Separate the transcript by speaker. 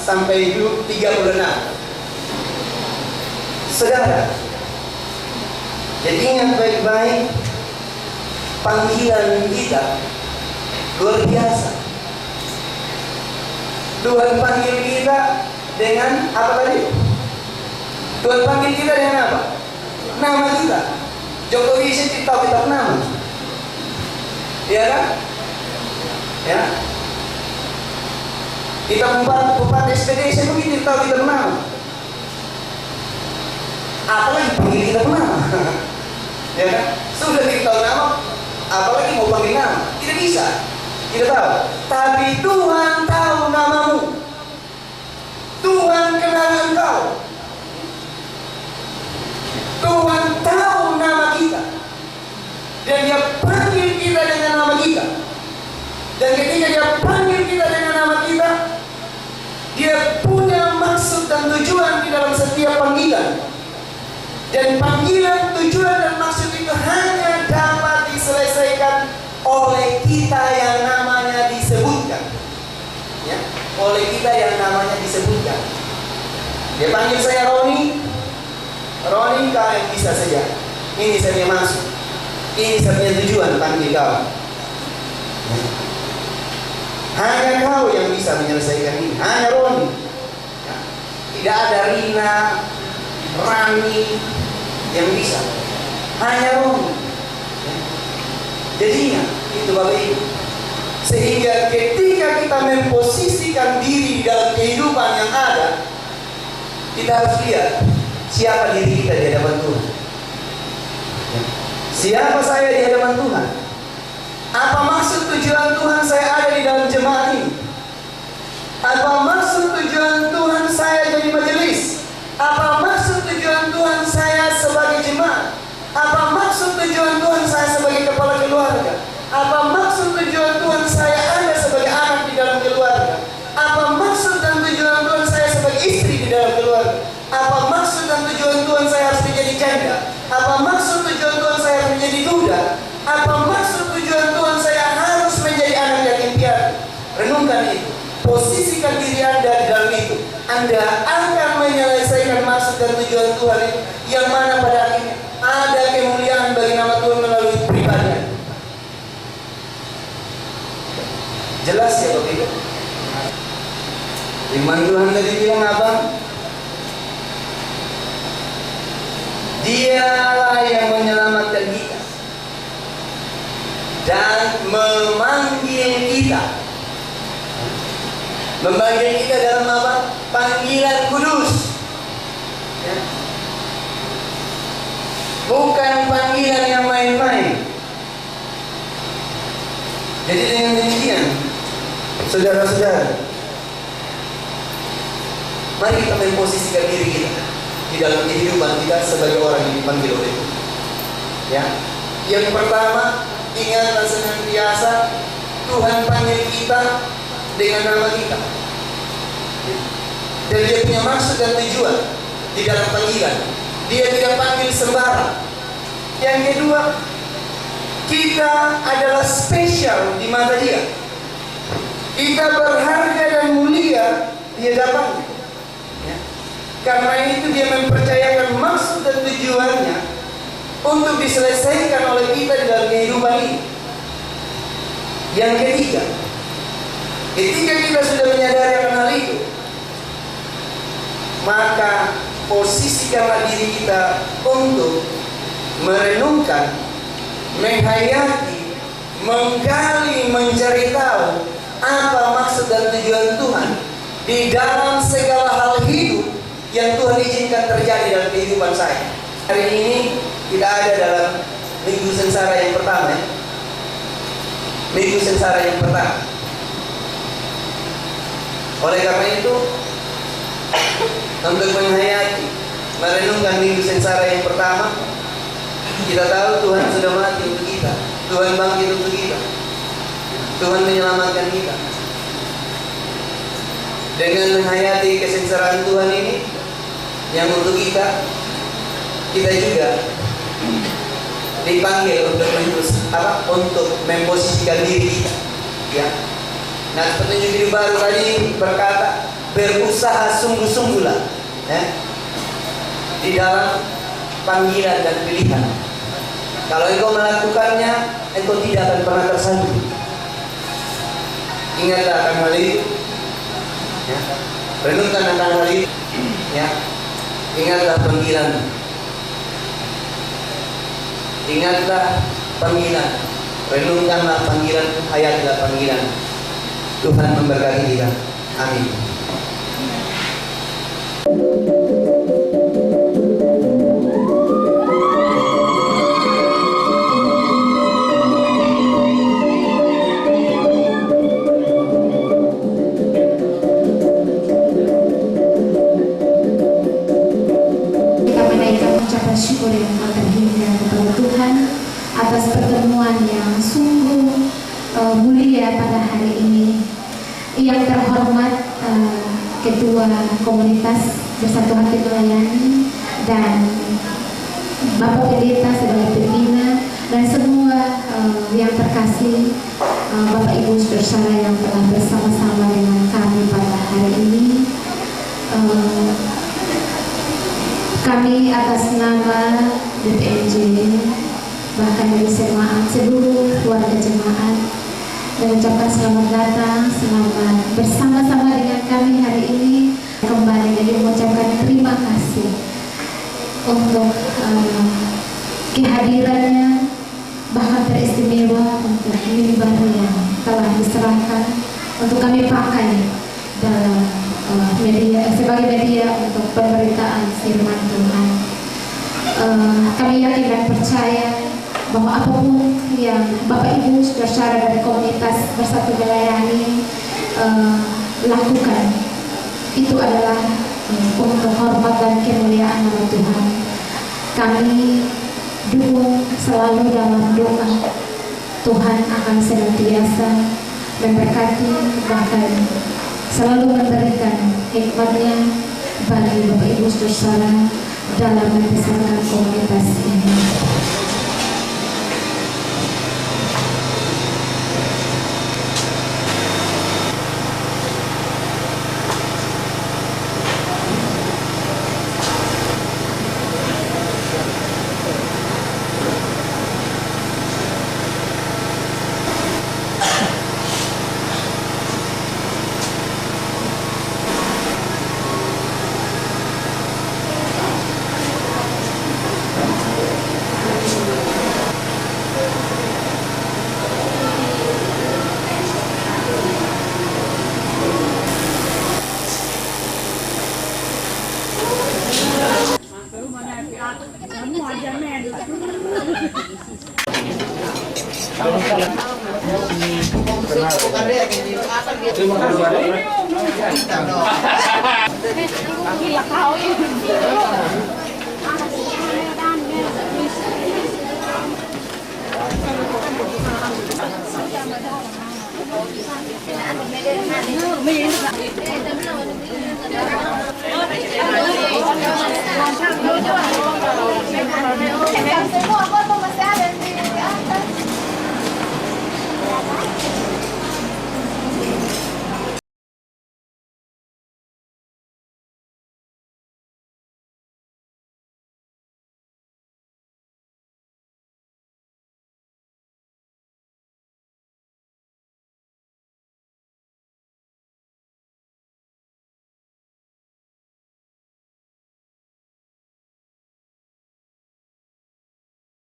Speaker 1: sampai 36. Saudara, jadi ingat baik-baik, panggilan kita luar biasa. Tuhan panggil kita dengan apa tadi? Tuhan panggil kita dengan apa? Nama kita. Jokowi sih tahu kita nama. Iya kan? Ya. Kita membuat ekspedisi begitu tahu kita nama. Apalagi panggil kita nama. Ya kan? Sudah kita tahu nama, apalagi mau panggil nama? Tidak bisa. Tidak tahu. Tapi Tuhan tahu namamu. Tuhan kenal engkau. Tuhan tahu nama kita. Dan Dia panggil kita dengan nama kita. Dan ketika Dia panggil kita dengan nama kita, Dia punya maksud dan tujuan di dalam setiap panggilan. Dan panggilan, tujuan dan maksud itu hanya dapat diselesaikan oleh kita yang namanya disebutkan. Ya, oleh kita yang namanya disebutkan. Dia panggil saya Roni. Roni, kau yang bisa saja. Ini saya punya maksud. Ini saya punya tujuan panggil kau. Ya. Hanya kau yang bisa menyelesaikan ini. Hanya Roni. Ya. Tidak ada Rina, Rani yang bisa. Hanya Roni. Ya. Jadinya itu Bapak Ibu. Sehingga ketika kita memposisikan diri di dalam kehidupan yang ada, kita harus lihat siapa diri kita di hadapan Tuhan. Siapa saya di hadapan Tuhan? Apa maksud tujuan Tuhan saya ada di dalam jemaat ini? Apa maksud tujuan Tuhan saya jadi majelis? Apa maksud tujuan Tuhan saya sebagai jemaat? Apa maksud tujuan Tuhan saya sebagai kepala keluarga? Apa maksud tujuan Tuhan saya ada sebagai anak di dalam keluarga? Apa maksud dan tujuan Tuhan saya sebagai istri di dalam keluarga? Apa maksud dan tujuan Tuhan saya harus menjadi janda? Apa maksud tujuan Tuhan saya harus menjadi duda? Apa maksud tujuan Tuhan saya harus menjadi anak yatim piatu? Renungkan itu. Posisikan diri Anda di dalam itu. Anda akan menyelesaikan maksud dan tujuan Tuhan itu, yang mana pada akhirnya ada kemuliaan bagi nama Tuhan melalui pribadinya. Jelas ya Bapak Ibu? Firman Tuhan tadi bilang apa? Dialah yang menyelamatkan kita dan memanggil kita. Memanggil kita dalam apa? Panggilan kudus. Ya. Bukan panggilan yang main-main. Jadi dengan demikian, saudara-saudara, mari kita memposisikan diri kita di dalam kehidupan kita sebagai orang yang dipanggil oleh Tuhan. Ya, yang pertama, ingatlah senantiasa Tuhan panggil kita dengan nama kita. Dan Dia punya maksud dan tujuan di dalam panggilan. Dia tidak panggil sembarang. Yang kedua, kita adalah spesial di mata Dia. Kita berharga dan mulia di hadapan-Nya. Ya. Karena itu Dia mempercayakan maksud dan tujuannya untuk diselesaikan oleh kita di dalam kehidupan ini. Yang ketiga, ketika kita sudah menyadari akan hal itu, maka posisikanlah diri kita untuk merenungkan, menghayati, menggali, mencari tahu apa maksud dan tujuan Tuhan di dalam segala hal hidup yang Tuhan izinkan terjadi dalam kehidupan saya. Hari ini kita ada dalam minggu sengsara yang pertama, ya. Minggu sengsara yang pertama. Oleh karena itu, untuk menghayati, merenungkan minggu sengsara yang pertama, kita tahu Tuhan sudah mati untuk kita, Tuhan bangkit untuk kita, Tuhan menyelamatkan kita. Dengan menghayati kesengsaraan Tuhan ini, yang untuk kita juga dipanggil untuk memposisikan diri kita. Ya. Nah, petunjuk hidup baru tadi berkata, berusaha sungguh-sungguhlah, ya, di dalam panggilan dan pilihan. Kalau engkau melakukannya, engkau tidak akan pernah tersandung. Ingatlah akan hal itu. Ya. Renungkan tentang hal itu. Ya. Ingatlah panggilan. Ingatlah panggilan. Renungkanlah panggilan, hayatlah panggilan. Tuhan memberkati kita. Amin.
Speaker 2: Syukur yang tak terhingga kepada Tuhan atas pertemuan yang sungguh mulia pada hari ini. Yang terhormat Ketua Komunitas Bersatu Hati Melayani dan Bapak Pendeta sebagai pembina dan semua yang terkasih Bapak Ibu saudara yang telah bersama-sama dengan kami pada hari ini. Kami atas nama DPMJ, bahkan dari jemaat, seluruh keluarga jemaat, mengucapkan selamat datang, selamat bersama-sama dengan kami hari ini. Kembali jadi mengucapkan terima kasih untuk kehadirannya, bahkan teristimewa untuk mimbar yang telah diserahkan untuk kami pakai dalam media, sebagai media untuk pemberitaan firman Tuhan. Kami yakin dan percaya bahwa apapun yang Bapak Ibu saudara dari komunitas Bersatu Melayani lakukan, itu adalah untuk hormat dan kemuliaan nama Tuhan. Kami dukung selalu dalam doa. Tuhan akan senantiasa memberkati, bahkan selalu memberikan hikmatnya bagi Bapak Ibu saudara dalam membesarkan komunitas ini.